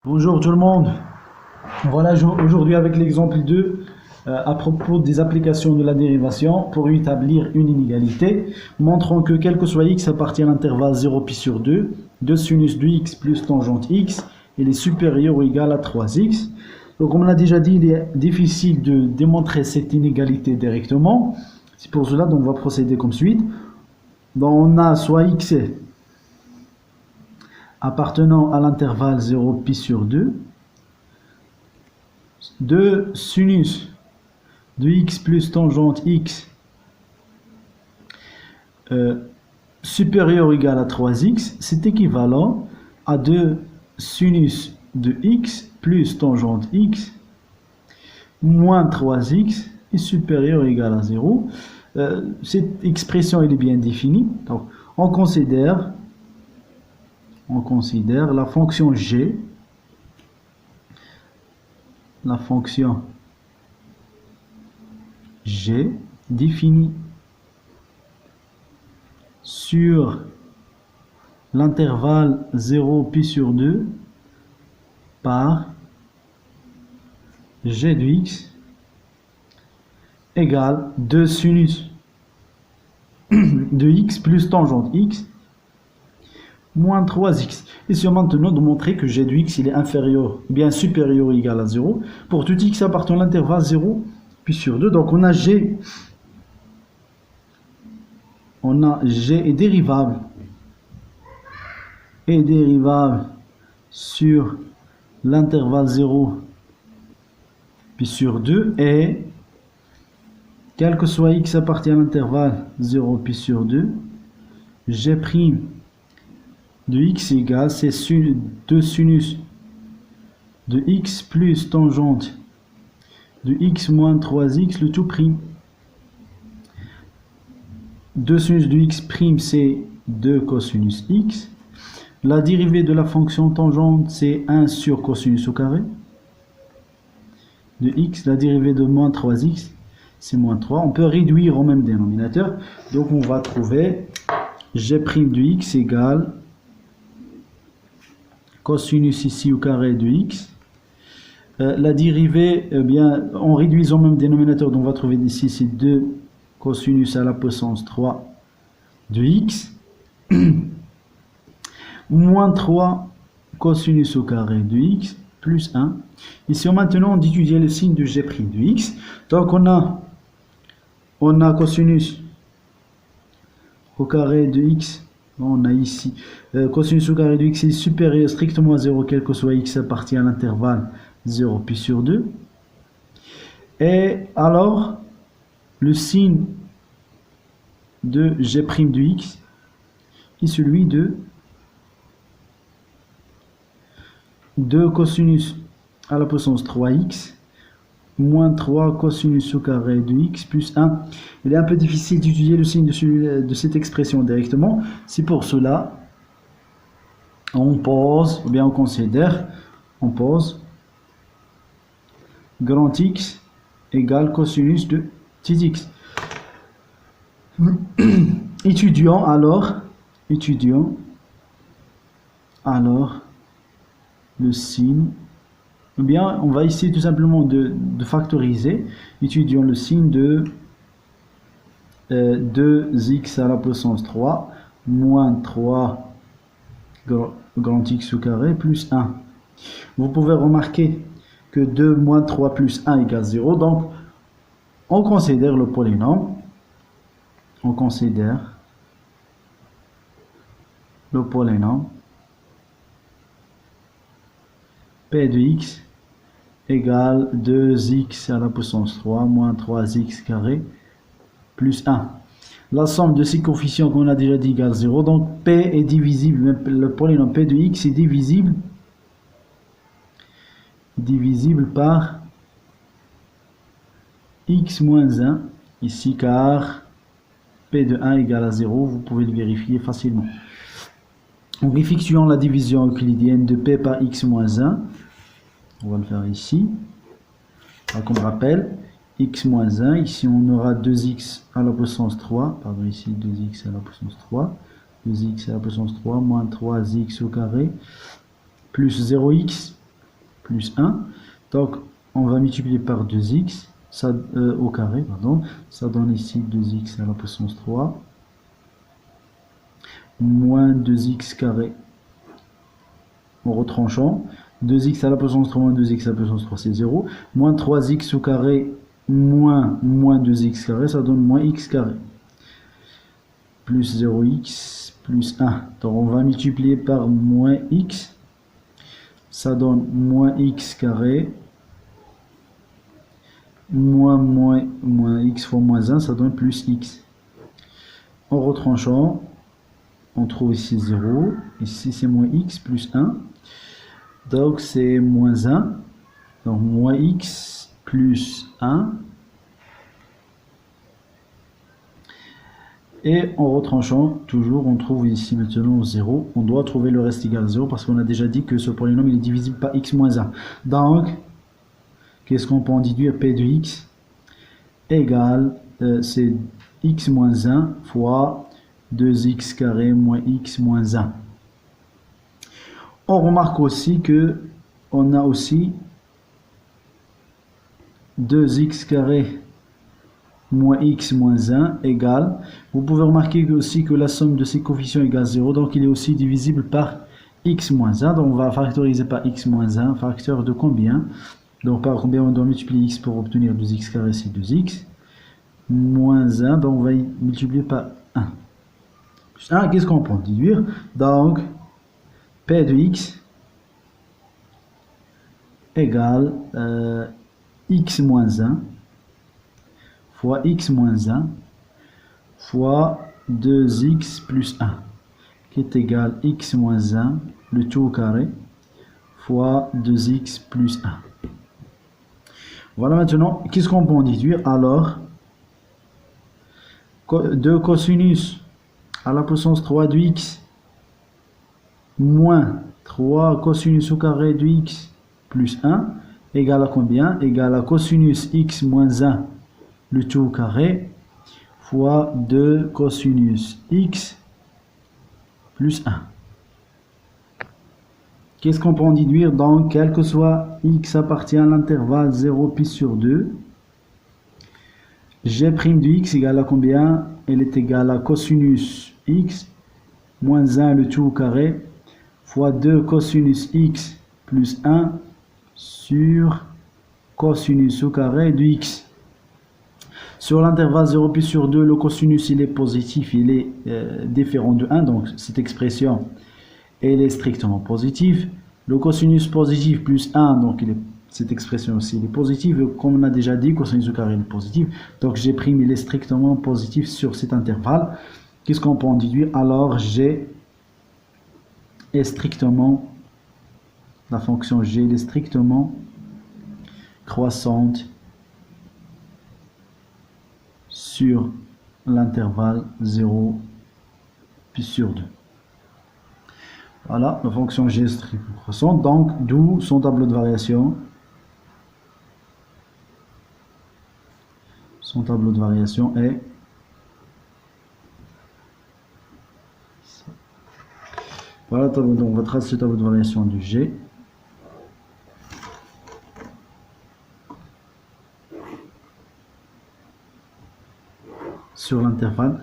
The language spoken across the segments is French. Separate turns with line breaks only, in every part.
Bonjour tout le monde. Voilà aujourd'hui avec l'exemple 2 à propos des applications de la dérivation pour établir une inégalité. Montrons que quel que soit x appartient à l'intervalle 0π sur 2, de sinus de x plus tangente x, il est supérieur ou égal à 3x. Donc comme on l'a déjà dit, il est difficile de démontrer cette inégalité directement. C'est pour cela qu'on va procéder comme suite. Donc on a soit x appartenant à l'intervalle 0π sur 2, de sinus de x plus tangente x supérieur ou égal à 3x, c'est équivalent à 2 sinus de x plus tangente x moins 3x est supérieur ou égal à 0. Cette expression elle est bien définie. Donc, on considère la fonction g, définie sur l'intervalle 0π sur 2 par g de x égale 2 sinus de x plus tangente x moins 3x. Ici maintenant de montrer que g de x il est inférieur, bien supérieur ou égal à 0 pour tout x appartenant à l'intervalle 0 puis sur 2. Donc on a g est dérivable sur l'intervalle 0 puis sur 2 et quel que soit x appartient à l'intervalle 0 puis sur 2, g' de x égale, c'est 2 sinus de x plus tangente de x moins 3x, le tout prime. 2 sinus de x prime, c'est 2 cosinus x. La dérivée de la fonction tangente, c'est 1 sur cosinus au carré de x. La dérivée de moins 3x, c'est moins 3. On peut réduire au même dénominateur. Donc on va trouver g' de x égale cosinus ici au carré de x. La dérivée, en réduisant au même dénominateur, donc on va trouver ici c'est 2 cosinus à la puissance 3 de x moins 3 cosinus au carré de x plus 1. Ici maintenant on d'étudier le signe de g' de x. Donc on a cosinus au carré de x. On a ici cosinus au carré de x est supérieur strictement à 0, quel que soit x appartient à l'intervalle 0 puis sur 2. Et alors, le signe de g' de x est celui de 2 cosinus à la puissance 3x moins 3 cosinus au carré de x plus 1. Il est un peu difficile d'étudier le signe de cette expression directement. C'est pour cela on pose, ou bien on considère, on pose grand X égale cosinus de petit x. Étudions alors le signe. Eh bien, on va essayer tout simplement de factoriser. Étudions le signe de 2x à la puissance 3 moins 3 grand X au carré plus 1. Vous pouvez remarquer que 2 moins 3 plus 1 égale 0. Donc, on considère le polynôme. On considère le polynôme P de x égale 2x à la puissance 3 moins 3x carré plus 1. La somme de ces coefficients qu'on a déjà dit égale 0. Donc P est divisible, le polynôme P de x est divisible par x moins 1 ici car P de 1 égale à 0. Vous pouvez le vérifier facilement. En effectuant la division euclidienne de P par x moins 1, on va le faire ici. Alors, comme rappel, x moins 1, ici on aura 2x à la puissance 3, pardon, ici 2x à la puissance 3, 2x à la puissance 3 moins 3x au carré, plus 0x plus 1. Donc, on va multiplier par 2x ça, au carré, pardon. Ça donne ici 2x à la puissance 3 moins 2x carré en retranchant. 2x à la puissance 3 moins 2x à la puissance 3, c'est 0. Moins 3x au carré moins 2x carré, ça donne moins x carré. Plus 0x plus 1. Donc on va multiplier par moins x. Ça donne moins x carré. Moins x fois moins 1, ça donne plus x. En retranchant, on trouve ici 0. Ici c'est moins x plus 1. Donc c'est moins 1. Donc moins x plus 1. Et en retranchant, toujours, on trouve ici maintenant 0. On doit trouver le reste égal à 0 parce qu'on a déjà dit que ce polynôme il est divisible par x moins 1. Donc, qu'est-ce qu'on peut en déduire? P de x égale, c'est x moins 1 fois 2x carré moins x moins 1. On remarque aussi que on a aussi 2x carré moins x moins 1 égale, vous pouvez remarquer aussi que la somme de ces coefficients égale 0, donc il est aussi divisible par x moins 1, donc on va factoriser par x moins 1, facteur de combien? Donc par combien on doit multiplier x pour obtenir 2x carré, c'est 2x, moins 1, donc on va y multiplier par 1. Plus 1, qu'est-ce qu'on peut en déduire? Donc, P de x égale x moins 1 fois x moins 1 fois 2x plus 1 qui est égal à x moins 1 le tout au carré fois 2x plus 1. Voilà maintenant, qu'est-ce qu'on peut en déduire? Alors, de cosinus à la puissance 3 de x moins 3 cosinus au carré de x plus 1 égale à combien? Égale à cosinus x moins 1 le tout au carré fois 2 cosinus x plus 1. Qu'est-ce qu'on peut en déduire? Donc, quel que soit x appartient à l'intervalle 0 pi sur 2, g' de x égale à combien? Elle est égale à cosinus x moins 1 le tout au carré fois 2 cosinus x plus 1 sur cosinus au carré de x. Sur l'intervalle 0 pi sur 2, le cosinus il est positif, il est différent de 1, donc cette expression elle est strictement positive. Le cosinus positif plus 1, donc cette expression aussi elle est positive, comme on a déjà dit, cosinus au carré est positif, donc g' il est strictement positif sur cet intervalle. Qu'est-ce qu'on peut en déduire? Alors g est strictement, la fonction g est strictement croissante sur l'intervalle 0 pi sur 2. Voilà, la fonction g est strictement croissante, donc d'où son tableau de variation. Son tableau de variation est voilà, donc on va tracer le tableau de variation du g. Sur l'intervalle,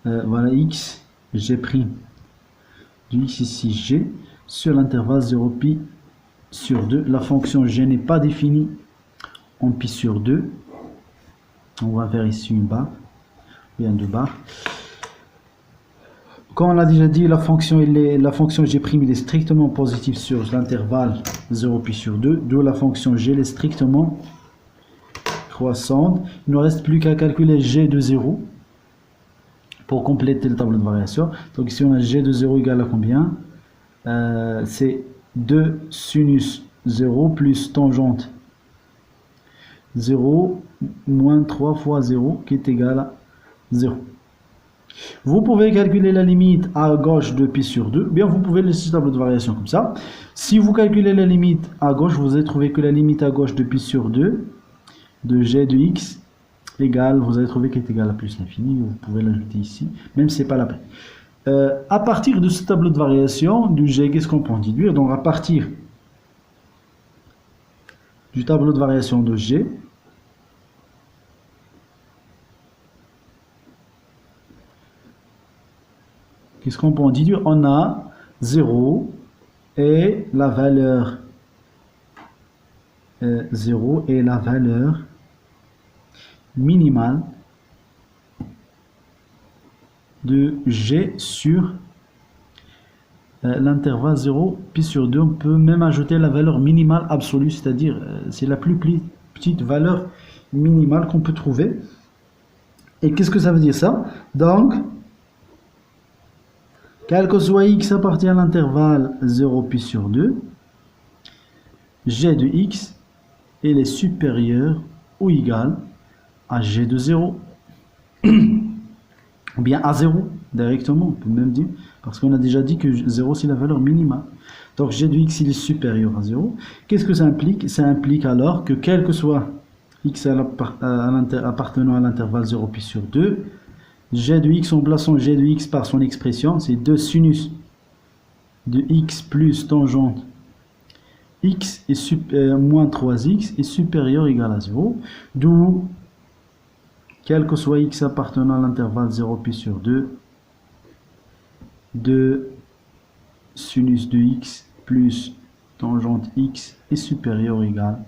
voilà x, g' du x ici g, sur l'intervalle 0 pi sur 2. La fonction g n'est pas définie en pi sur 2. On va faire ici une barre, bien deux barres. Comme on l'a déjà dit, la fonction g' il est strictement positive sur l'intervalle 0 pi sur 2, d'où la fonction g est strictement croissante. Il ne nous reste plus qu'à calculer g de 0 pour compléter le tableau de variation. Donc ici on a g de 0 égale à combien? C'est 2 sinus 0 plus tangente 0 moins 3 fois 0 qui est égal à 0. Vous pouvez calculer la limite à gauche de pi sur 2, bien vous pouvez laisser le tableau de variation comme ça. Si vous calculez la limite à gauche, vous allez trouver que la limite à gauche de pi sur 2 de g de x égale, vous allez trouver qu'elle est égale à plus l'infini, vous pouvez l'ajouter ici, même si ce n'est pas la peine. À partir de ce tableau de variation du g, qu'est-ce qu'on peut en déduire? Donc à partir du tableau de variation de G. Qu'est-ce qu'on peut en déduire? On a 0 et la valeur 0 et la valeur minimale de G sur l'intervalle 0 pi sur 2. On peut même ajouter la valeur minimale absolue, c'est-à-dire c'est la plus petite valeur minimale qu'on peut trouver. Et qu'est-ce que ça veut dire ça? Donc, quel que soit x appartient à l'intervalle 0 pi sur 2, g de x est supérieur ou égal à g de 0. Ou bien à 0 directement, on peut même dire, parce qu'on a déjà dit que 0 c'est la valeur minimale. Donc g de x il est supérieur à 0. Qu'est-ce que ça implique? Ça implique alors que quel que soit x appartenant à l'intervalle 0 pi sur 2, g de x, en plaçant g de x par son expression, c'est 2 sinus de x plus tangente x est moins 3x est supérieur ou égal à 0, d'où quel que soit x appartenant à l'intervalle 0 pi sur 2, 2 sinus de x plus tangente x est supérieur ou égal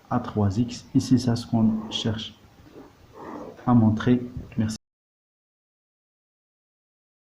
à 3x, et c'est ça ce qu'on cherche à montrer. Merci.